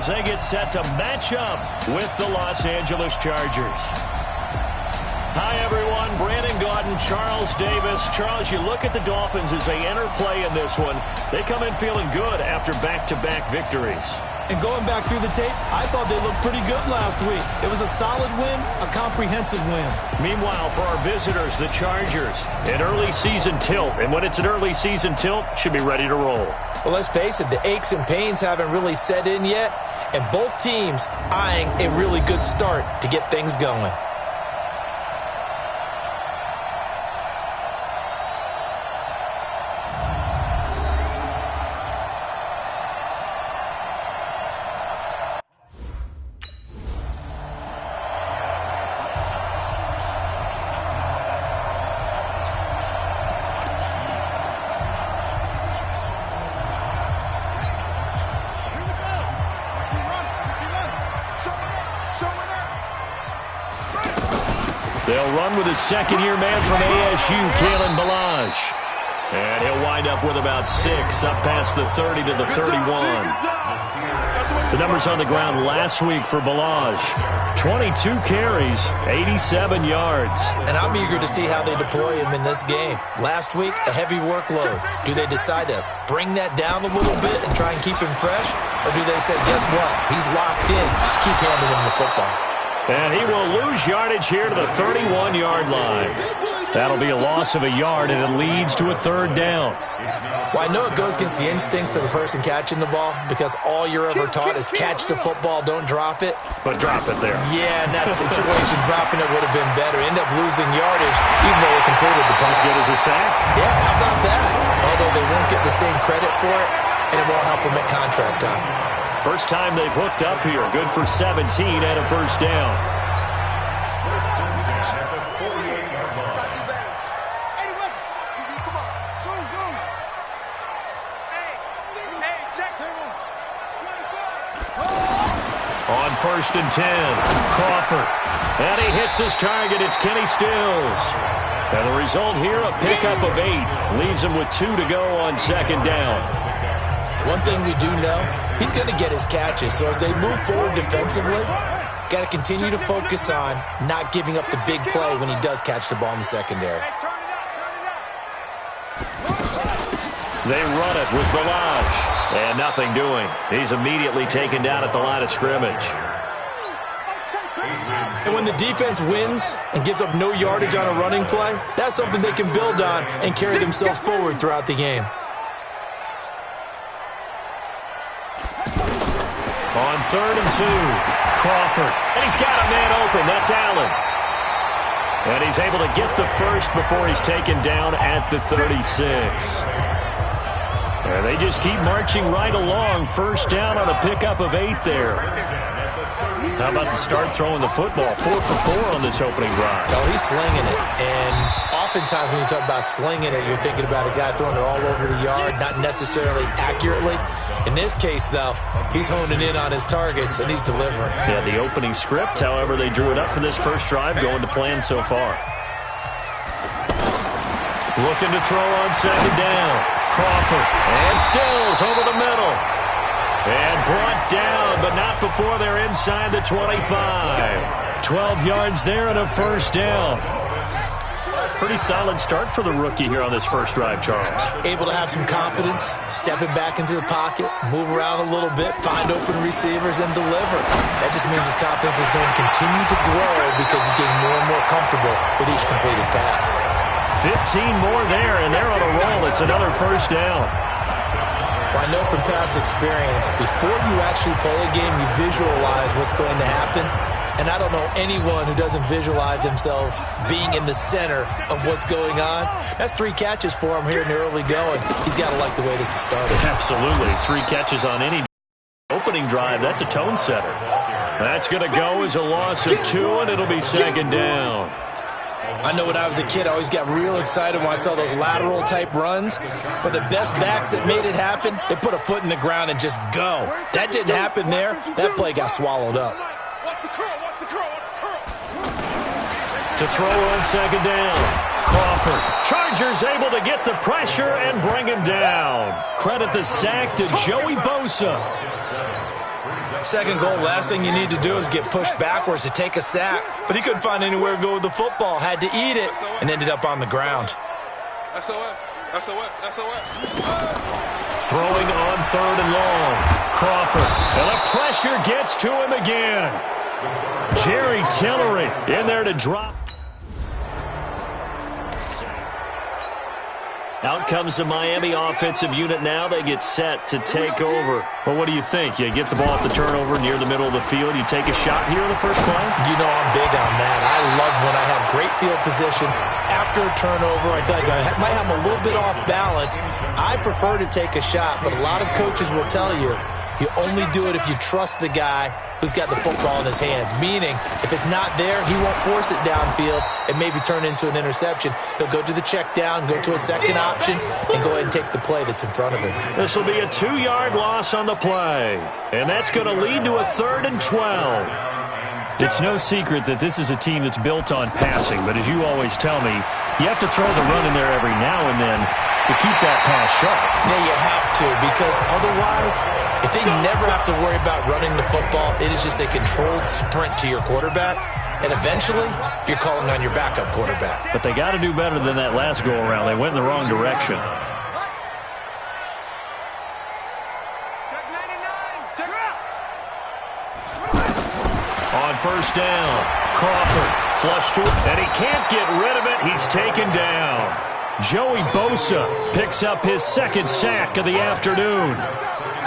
as they get set to match up with the Los Angeles Chargers. Hi, everyone. Brandon Gaudin, Charles Davis. Charles, you look at the Dolphins as they enter play in this one. They come in feeling good after back-to-back victories. And going back through the tape, I thought they looked pretty good last week. It was a solid win, a comprehensive win. Meanwhile, for our visitors, the Chargers, an early season tilt. And when it's an early season tilt, should be ready to roll. Well, let's face it, the aches and pains haven't really set in yet. And both teams eyeing a really good start to get things going. They'll run with his second-year man from ASU, Kalen Ballage. And he'll wind up with about 6, up past the 30 to the 31. The numbers on the ground last week for Ballage. 22 carries, 87 yards. And I'm eager to see how they deploy him in this game. Last week, a heavy workload. Do they decide to bring that down a little bit and try and keep him fresh? Or do they say, guess what? He's locked in. Keep handing him the football. And he will lose yardage here to the 31-yard line. That'll be a loss of a yard, and it leads to a third down. Well, I know it goes against the instincts of the person catching the ball because all you're ever taught is catch the football, don't drop it. But drop it there. Yeah, in that situation, dropping it would have been better. End up losing yardage, even though it completed the pass. As good as a sack? Yeah, how about that? Although they won't get the same credit for it, and it won't help them at contract time. First time they've hooked up here. Good for 17 and a first down. On 1st and 10, Crawford. And he hits his target. It's Kenny Stills. And the result here, a pickup of 8. Leaves him with 2 to go on second down. One thing we do know, he's going to get his catches. So as they move forward defensively, got to continue to focus on not giving up the big play when he does catch the ball in the secondary. They run it with Ballage. And nothing doing. He's immediately taken down at the line of scrimmage. And when the defense wins and gives up no yardage on a running play, that's something they can build on and carry themselves forward throughout the game. On 3rd and 2, Crawford. And he's got a man open. That's Allen. And he's able to get the first before he's taken down at the 36. And they just keep marching right along. First down on a pickup of 8 there. How about the start throwing the football? 4 for 4 on this opening drive. Oh, he's slinging it. And oftentimes when you talk about slinging it, you're thinking about a guy throwing it all over the yard, not necessarily accurately. In this case, though, he's honing in on his targets, and he's delivering. Yeah, the opening script, however, they drew it up for this first drive, going to plan so far. Looking to throw on second down. Crawford and Stills over the middle. And brought down, but not before they're inside the 25. 12 yards there and a first down. Pretty solid start for the rookie here on this first drive, Charles. Able to have some confidence, stepping back into the pocket, move around a little bit, find open receivers, and deliver. That just means his confidence is going to continue to grow because he's getting more and more comfortable with each completed pass. 15 more there, and they're on a roll. It's another first down. Well, I know from past experience, before you actually play a game, you visualize what's going to happen. And I don't know anyone who doesn't visualize themselves being in the center of what's going on. That's 3 catches for him here in the early going. He's got to like the way this has started. Absolutely. 3 catches on any opening drive. That's a tone setter. That's going to go as a loss of 2, and it'll be second down. I know when I was a kid, I always got real excited when I saw those lateral-type runs. But the best backs that made it happen, they put a foot in the ground and just go. That didn't happen there. That play got swallowed up. To throw on second down, Crawford. Chargers able to get the pressure and bring him down. Credit the sack to Joey Bosa. Second goal, last thing you need to do is get pushed backwards to take a sack. But he couldn't find anywhere to go with the football. Had to eat it and ended up on the ground. Throwing on 3rd and long. Crawford. And the pressure gets to him again. Jerry Tillery in there to drop. Out comes the Miami offensive unit now. They get set to take over. Well, what do you think? You get the ball at the turnover near the middle of the field. You take a shot here in the first play? You know I'm big on that. I love when I have great field position. After a turnover, I feel like I might have a little bit off balance. I prefer to take a shot, but a lot of coaches will tell you, you only do it if you trust the guy who's got the football in his hands. Meaning, if it's not there, he won't force it downfield and maybe turn into an interception. He'll go to the check down, go to a second option, and go ahead and take the play that's in front of him. This will be a 2-yard loss on the play. And that's going to lead to a 3rd and 12. It's no secret that this is a team that's built on passing, but as you always tell me, you have to throw the run in there every now and then to keep that pass sharp. Yeah, you have to, because otherwise, if they never have to worry about running the football, it is just a controlled sprint to your quarterback, and eventually, you're calling on your backup quarterback. But they got to do better than that last go-around. They went in the wrong direction. On 1st down, Crawford flushed to it, and he can't get rid of it. He's taken down. Joey Bosa picks up his 2nd sack of the afternoon.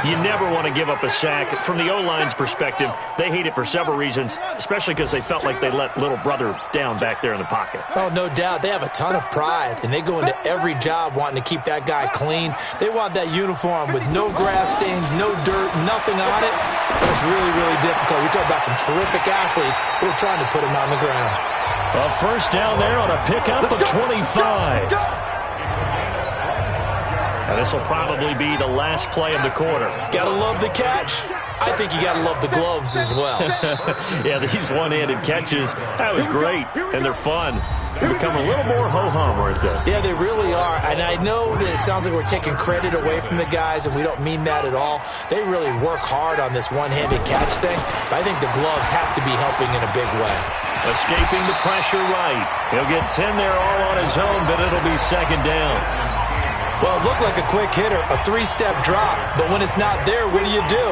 You never want to give up a sack. From the O-line's perspective, they hate it for several reasons, especially because they felt like they let little brother down back there in the pocket. Oh, no doubt. They have a ton of pride, and they go into every job wanting to keep that guy clean. They want that uniform with no grass stains, no dirt, nothing on it. But it's really, really difficult. You're talking about some terrific athletes who are trying to put him on the ground. A 1st down there on a pickup of 25. And this will probably be the last play of the quarter. Gotta love the catch. I think you gotta love the gloves as well. Yeah, these one-handed catches, that was great, and they're fun. They become a little more ho-hum right there. Yeah, they really are. And I know that it sounds like we're taking credit away from the guys, and we don't mean that at all. They really work hard on this one-handed catch thing, but I think the gloves have to be helping in a big way. Escaping the pressure right. He'll get 10 there all on his own, but it'll be 2nd down. Well, it looked like a quick hitter, a 3-step drop, but when it's not there, what do?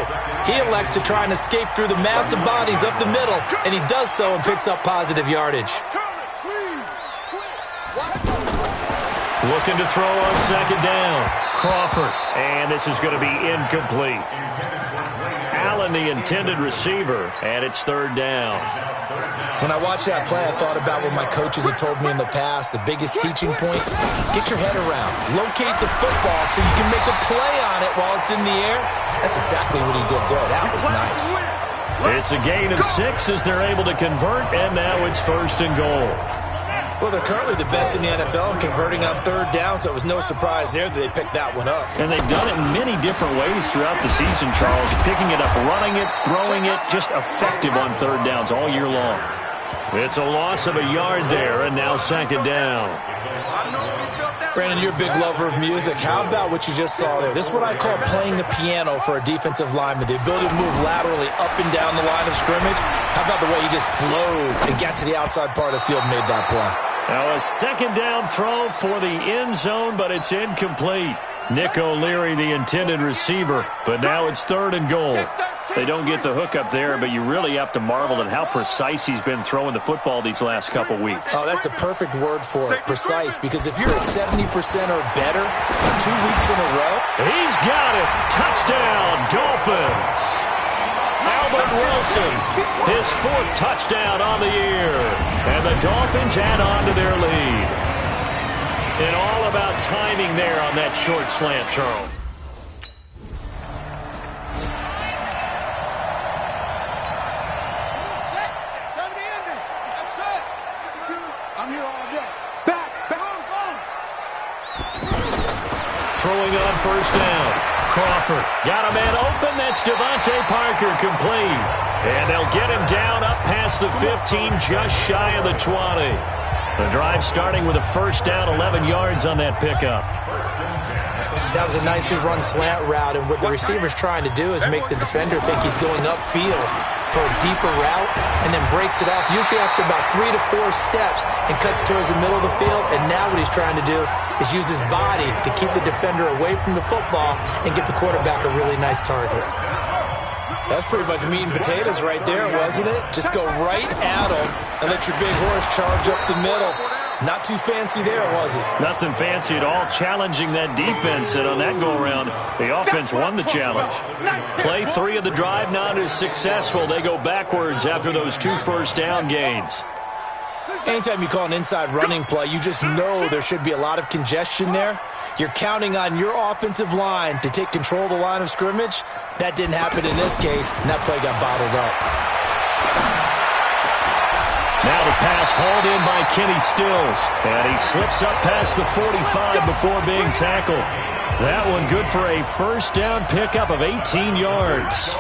He elects to try and escape through the massive bodies up the middle, and he does so and picks up positive yardage. Looking to throw on 2nd down. Crawford, and this is going to be incomplete. Allen, the intended receiver, and it's 3rd down. When I watched that play, I thought about what my coaches had told me in the past. The biggest teaching point, get your head around. Locate the football so you can make a play on it while it's in the air. That's exactly what he did there. That was nice. It's a gain of 6 as they're able to convert, and now it's 1st and goal. Well, they're currently the best in the NFL in converting on 3rd down, so it was no surprise there that they picked that one up. And they've done it in many different ways throughout the season, Charles. Picking it up, running it, throwing it, just effective on 3rd downs all year long. It's a loss of a yard there, and now 2nd down. Brandon, you're a big lover of music. How about what you just saw there? This is what I call playing the piano for a defensive lineman. The ability to move laterally up and down the line of scrimmage. How about the way he just flowed and got to the outside part of the field and made that play? Now a 2nd down throw for the end zone, but it's incomplete. Nick O'Leary, the intended receiver, but now it's 3rd and goal. They don't get the hook up there, but you really have to marvel at how precise he's been throwing the football these last couple weeks. Oh, that's the perfect word for it, precise, because if you're at 70% or better 2 weeks in a row. He's got it. Touchdown, Dolphins. Albert Wilson, his 4th touchdown on the year. And the Dolphins add on to their lead. And all about timing there on that short slant, Charles. Throwing on 1st down. Crawford got a man open. That's Devontae Parker complete. And they'll get him down up past the 15, just shy of the 20. The drive starting with a 1st down, 11 yards on that pickup. That was a nicely run slant route, and what the receiver's trying to do is make the defender think he's going upfield for a deeper route, and then breaks it off, usually after about 3 to 4 steps, and cuts towards the middle of the field. And now what he's trying to do is use his body to keep the defender away from the football and get the quarterback a really nice target. That's pretty much meat and potatoes right there, wasn't it? Just go right at him and let your big horse charge up the middle. Not too fancy there, was it? Nothing fancy at all, challenging that defense, and on that go-around, the offense won the challenge. Play 3 of the drive not as successful. They go backwards after those 2 first-down gains. Anytime you call an inside running play, you just know there should be a lot of congestion there. You're counting on your offensive line to take control of the line of scrimmage. That didn't happen in this case, and that play got bottled up. Now the pass hauled in by Kenny Stills, and he slips up past the 45 before being tackled. That one good for a first down pickup of 18 yards.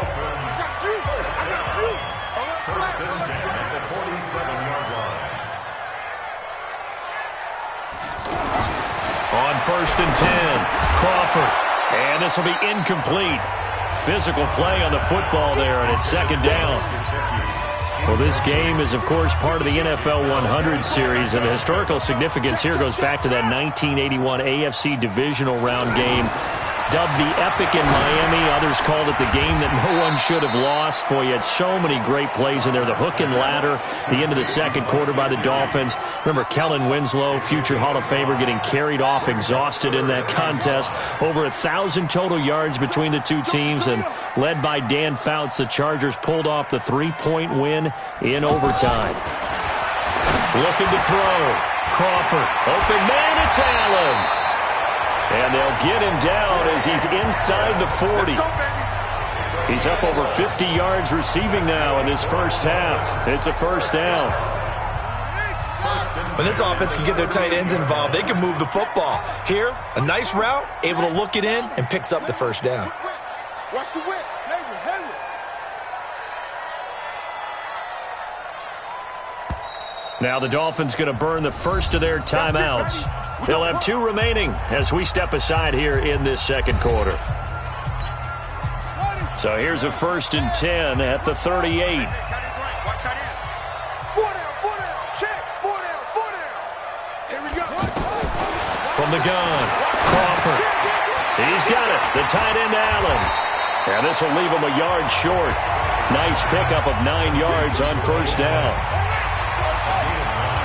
On 1st and 10, Crawford, and this will be incomplete. Physical play on the football there, and it's 2nd down. Well, this game is, of course, part of the NFL 100 series, and the historical significance here goes back to that 1981 AFC divisional round game, dubbed the Epic in Miami. Others called it the game that no one should have lost. Boy, you had so many great plays in there. The hook and ladder, the end of the 2nd quarter by the Dolphins. Remember Kellen Winslow, future Hall of Famer, getting carried off, exhausted in that contest. Over 1,000 total yards between the two teams, and led by Dan Fouts, the Chargers pulled off the 3-point win in overtime. Looking to throw. Crawford. Open man, it's Allen. And they'll get him down as he's inside the 40. He's up over 50 yards receiving now in this first half. It's a first down. When this offense can get their tight ends involved, they can move the football. Here, a nice route, able to look it in, and picks up the first down. Watch the whip. Now the Dolphins going to burn the first of their timeouts. They'll have 2 remaining as we step aside here in this 2nd quarter. So here's a 1st and 10 at the 38. From the gun, Crawford. He's got it. The tight end, Allen. And this will leave him a yard short. Nice pickup of 9 yards on 1st down.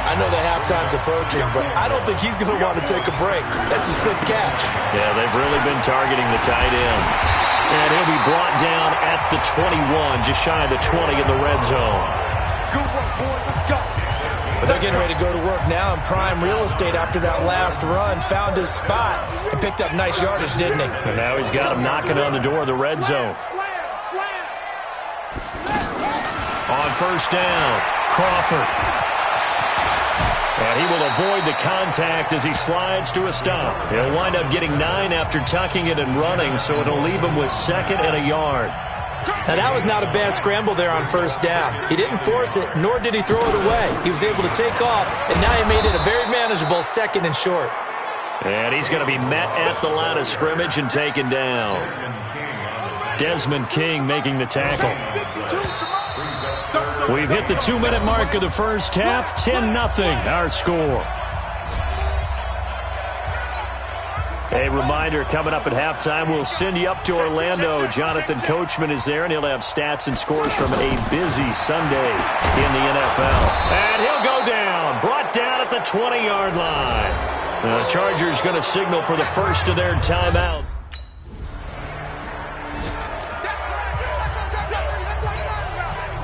I know the halftime's approaching, but I don't think he's going to want to take a break. That's his 5th catch. Yeah, they've really been targeting the tight end. And he'll be brought down at the 21, just shy of the 20 in the red zone. Good work, boy. Let's go. But they're getting ready to go to work now in prime real estate after that last run. Found his spot and picked up nice yardage, didn't he? And now he's got him knocking on the door of the red zone. On 1st down, Crawford. And he will avoid the contact as he slides to a stop. He'll wind up getting 9 after tucking it and running, so it'll leave him with 2nd and a yard. Now, that was not a bad scramble there on 1st down. He didn't force it, nor did he throw it away. He was able to take off, and now he made it a very manageable 2nd and short. And he's going to be met at the line of scrimmage and taken down. Desmond King making the tackle. We've hit the 2-minute mark of the first half. 10-0 our score. A reminder, coming up at halftime, we'll send you up to Orlando. Jonathan Coachman is there, and he'll have stats and scores from a busy Sunday in the NFL. And he'll go down, brought down at the 20-yard line. The Chargers going to signal for the first of their timeout.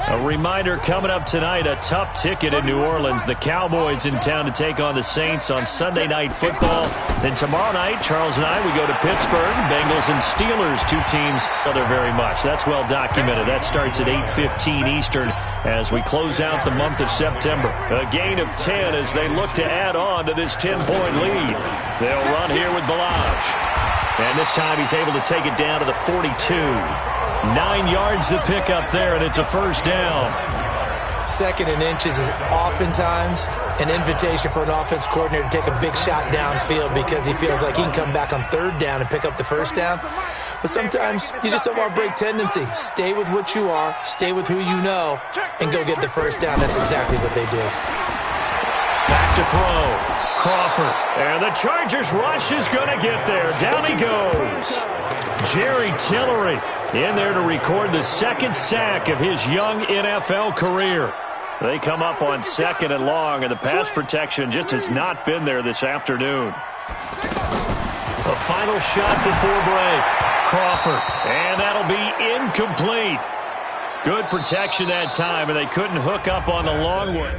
A reminder coming up tonight, a tough ticket in New Orleans. The Cowboys in town to take on the Saints on Sunday Night Football. Then tomorrow night, Charles and I, we go to Pittsburgh. Bengals and Steelers, 2 teams other very much. That's well documented. That starts at 8:15 Eastern as we close out the month of September. A gain of 10 as they look to add on to this 10-point lead. They'll run here with Balaj. And this time he's able to take it down to the 42. 9 yards to pick up there, and it's a first down. Second and inches is oftentimes an invitation for an offense coordinator to take a big shot downfield because he feels like he can come back on third down and pick up the first down. But sometimes you just don't want to break tendency. Stay with what you are, stay with who you know, and go get the first down. That's exactly what they did. Back to throw. Crawford. And the Chargers rush is going to get there. Down he goes. Jerry Tillery in there to record the second sack of his young NFL career. They come up on 2nd and long, and the pass protection just has not been there this afternoon. A final shot before break. Crawford. And that'll be incomplete. Good protection that time, and they couldn't hook up on the long one.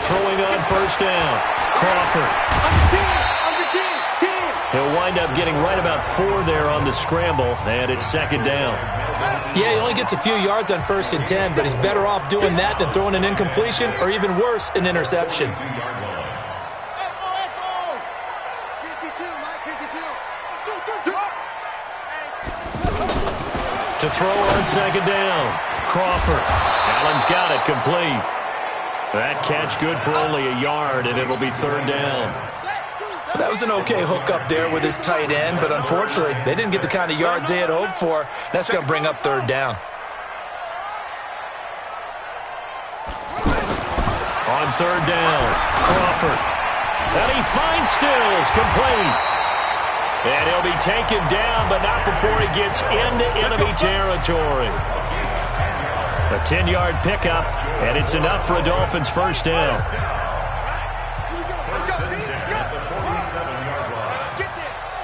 Throwing on first down. Crawford. He'll wind up getting right about 4 there on the scramble, and it's 2nd down. Yeah, he only gets a few yards on 1st and 10, but he's better off doing that than throwing an incompletion or even worse, an interception. To throw on 2nd down. Crawford. Allen's got it complete. That catch good for only a yard, and it'll be 3rd down. That was an okay hookup there with his tight end, but unfortunately, they didn't get the kind of yards they had hoped for. That's going to bring up 3rd down. On 3rd down, Crawford. And he finds Stills, complete. And he'll be taken down, but not before he gets into enemy territory. A 10-yard pickup, and it's enough for a Dolphins first down.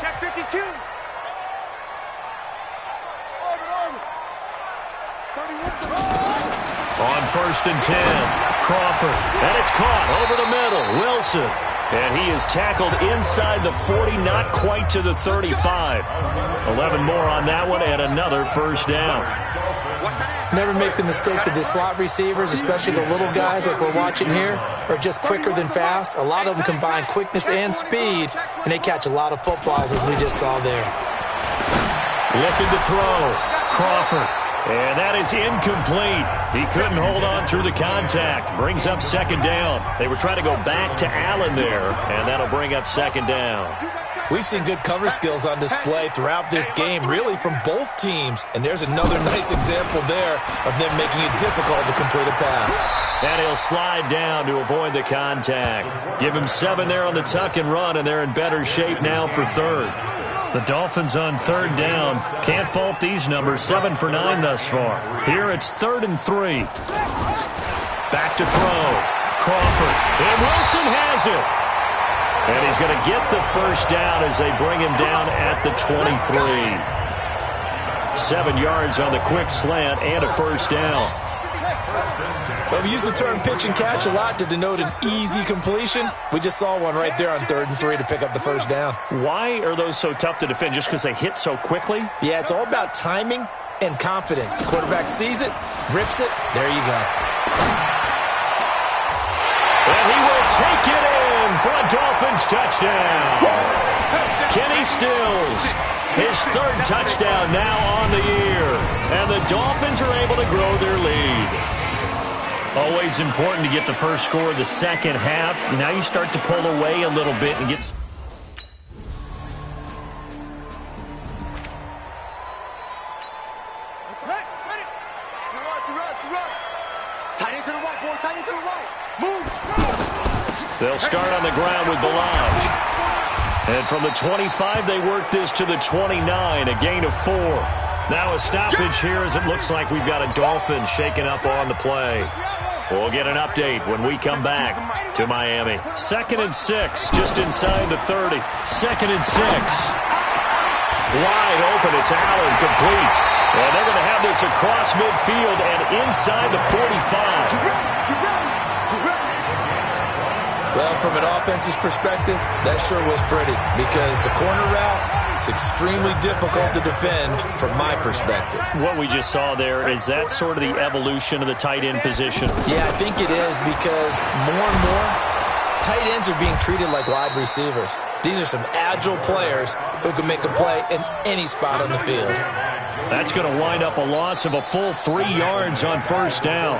Check 52. On 1st and 10, Crawford. And it's caught over the middle. Wilson. And he is tackled inside the 40, not quite to the 35. 11 more on that one, and another first down. Never make the mistake that the slot receivers, especially the little guys like we're watching here, are just quicker than fast. A lot of them combine quickness and speed, and they catch a lot of footballs, as we just saw there. Looking to throw. Crawford. And that is incomplete. He couldn't hold on through the contact. Brings up 2nd down. They were trying to go back to Allen there, and that'll bring up 2nd down. We've seen good cover skills on display throughout this game, really from both teams. And there's another nice example there of them making it difficult to complete a pass. And he'll slide down to avoid the contact. Give him 7 there on the tuck and run, and they're in better shape now for 3rd. The Dolphins on 3rd down. Can't fault these numbers. 7 for 9 thus far. Here it's 3rd and 3. Back to throw. Crawford. And Wilson has it. And he's going to get the first down as they bring him down at the 23. 7 yards on the quick slant and a first down. Well, we use the term pitch and catch a lot to denote an easy completion. We just saw one right there on 3rd and 3 to pick up the first down. Why are those so tough to defend? Just because they hit so quickly? Yeah, it's all about timing and confidence. Quarterback sees it, rips it, there you go. And he will take it in for a Dolphins touchdown. Kenny Stills, his 3rd touchdown now on the year. And the Dolphins are able to grow their lead. Always important to get the first score of the second half. Now you start to pull away a little bit and get... They'll start on the ground with Balaj. And from the 25, they work this to the 29, a gain of 4. Now a stoppage here as it looks like we've got a Dolphin shaking up on the play. We'll get an update when we come back to Miami. 2nd and 6, just inside the 30. 2nd and 6. Wide open, it's Allen, complete. And they're going to have this across midfield and inside the 45. Well, from an offense's perspective, that sure was pretty because the corner route It's extremely difficult to defend from my perspective. What we just saw there, is that sort of the evolution of the tight end position? Yeah, I think it is, because more and more, tight ends are being treated like wide receivers. These are some agile players who can make a play in any spot on the field. That's going to wind up a loss of a full 3 yards on first down.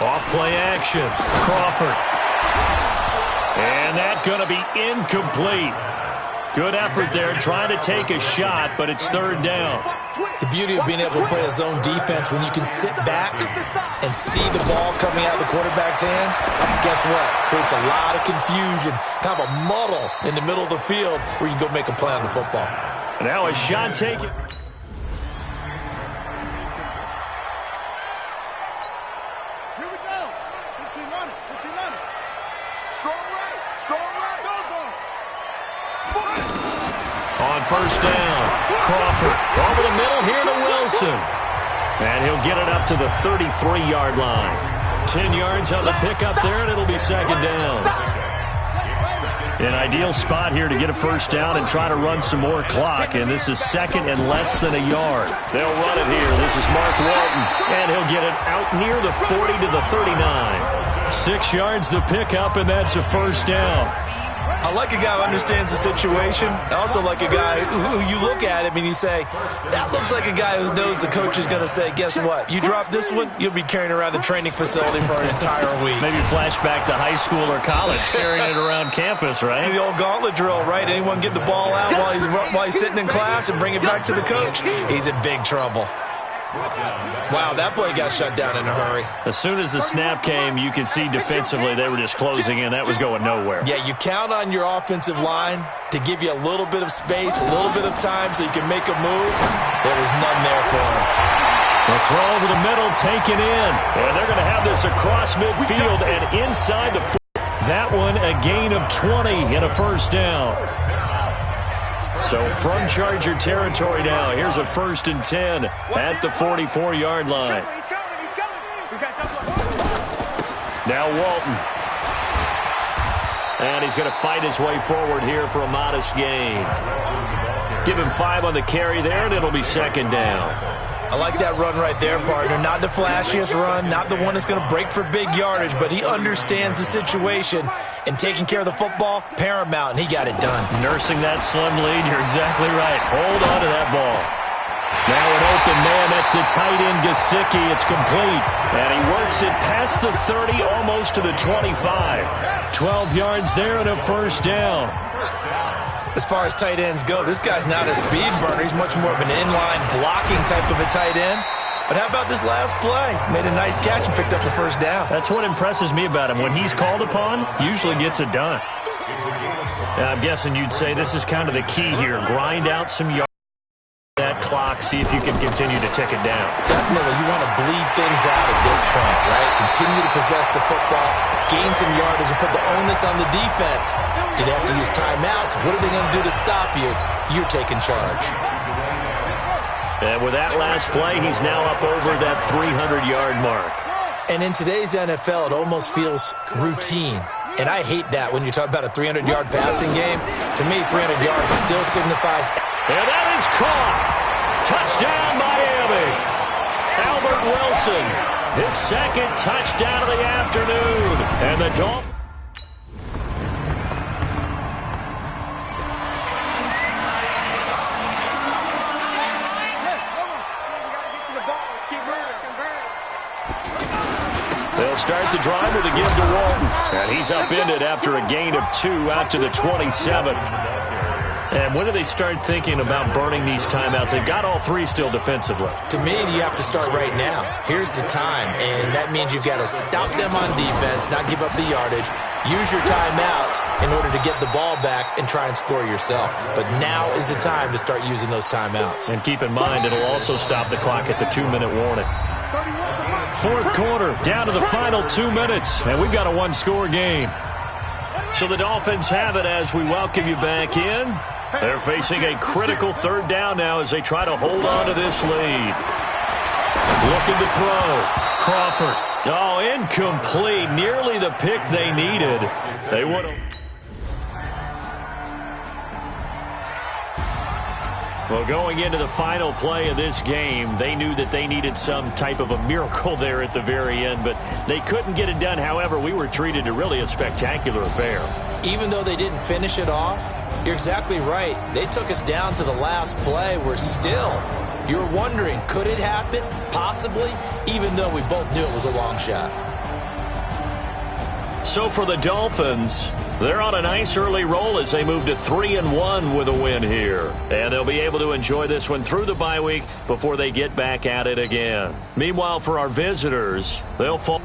Off play action. Crawford. And that's going to be incomplete. Good effort there, trying to take a shot, but it's third down. The beauty of being able to play a zone defense, when you can sit back and see the ball coming out of the quarterback's hands, guess what? Creates a lot of confusion, kind of a muddle in the middle of the field where you can go make a play on the football. Now a shot taken. Here we go. 15 on it. 15 on it. Strong right. Strong right. Go, go. On first down, Crawford over the middle here to Wilson. And he'll get it up to the 33-yard line. 10 yards on the pickup there, and it'll be second down. An ideal spot here to get a first down and try to run some more clock, and this is second and less than a yard. They'll run it here. This is Mark Walton, and he'll get it out near the 40 to the 39. 6 yards the pickup, and that's a first down. I like a guy who understands the situation. I also like a guy who you look at him and you say, that looks like a guy who knows the coach is going to say, guess what? You drop this one, you'll be carrying around the training facility for an entire week. Maybe flashback to high school or college, carrying it around campus, right? The old gauntlet drill, right? Anyone get the ball out while he's sitting in class and bring it back to the coach? He's in big trouble. Wow, that play got shut down in a hurry. As soon as the snap came, you could see defensively they were just closing in. That was going nowhere. Yeah, you count on your offensive line to give you a little bit of space, a little bit of time so you can make a move. There was none there for him. The throw over the middle, taken in. And they're going to have this across midfield and inside the 40. That one a gain of 20 and a first down. So from Charger territory now, here's a 1st and 10 at the 44-yard line. Now Walton. And he's going to fight his way forward here for a modest gain. Give him 5 on the carry there, and it'll be second down. I like that run right there, partner. Not the flashiest run, not the one that's going to break for big yardage, but he understands the situation, and taking care of the football, paramount, and he got it done. Nursing that slim lead, you're exactly right. Hold on to that ball. Now an open man, that's the tight end, Gesicki. It's complete, and he works it past the 30, almost to the 25. 12 yards there and a first down. As far as tight ends go, this guy's not a speed burner. He's much more of an inline blocking type of a tight end. But how about this last play? Made a nice catch and picked up the first down. That's what impresses me about him. When he's called upon, usually gets it done. I'm guessing you'd say this is kind of the key here. Grind out some yards. That clock, see if you can continue to tick it down. Definitely, you want to bleed things out at this point, right? Continue to possess the football, gain some yardage, and put the onus on the defense. Do they have to use timeouts? What are they going to do to stop you? You're taking charge. And with that last play, he's now up over that 300-yard mark. And in today's NFL, it almost feels routine. And I hate that when you talk about a 300-yard passing game. To me, 300 yards still signifies... And that is caught. Touchdown, Miami. Albert Wilson, his second touchdown of the afternoon. And the Dolphins. They'll start the drive with a give to Walton. And he's upended after a gain of 2 out to the 27. And when do they start thinking about burning these timeouts? They've got all 3 still defensively. To me, you have to start right now. Here's the time, and that means you've got to stop them on defense, not give up the yardage, use your timeouts in order to get the ball back and try and score yourself. But now is the time to start using those timeouts. And keep in mind, it'll also stop the clock at the 2-minute warning. 4th quarter, down to the final 2 minutes, and we've got a 1-score game. So the Dolphins have it as we welcome you back in. They're facing a critical 3rd down now as they try to hold on to this lead. Looking to throw. Crawford. Oh, incomplete. Nearly the pick they needed. They would have. Well, going into the final play of this game, they knew that they needed some type of a miracle there at the very end, but they couldn't get it done. However, we were treated to really a spectacular affair. Even though they didn't finish it off, you're exactly right. They took us down to the last play. We're still, you're wondering, could it happen? Possibly, even though we both knew it was a long shot. So for the Dolphins, they're on a nice early roll as they move to 3-1 with a win here. And they'll be able to enjoy this one through the bye week before they get back at it again. Meanwhile, for our visitors, they'll fall.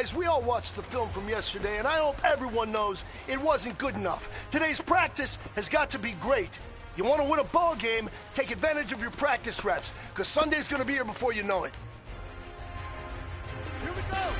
Guys, we all watched the film from yesterday, and I hope everyone knows it wasn't good enough. Today's practice has got to be great. You want to win a ball game, take advantage of your practice reps, because Sunday's going to be here before you know it. Here we go.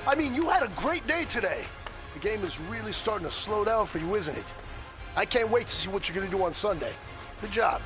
I mean, you had a great day today. The game is really starting to slow down for you, isn't it? I can't wait to see what you're going to do on Sunday. Good job.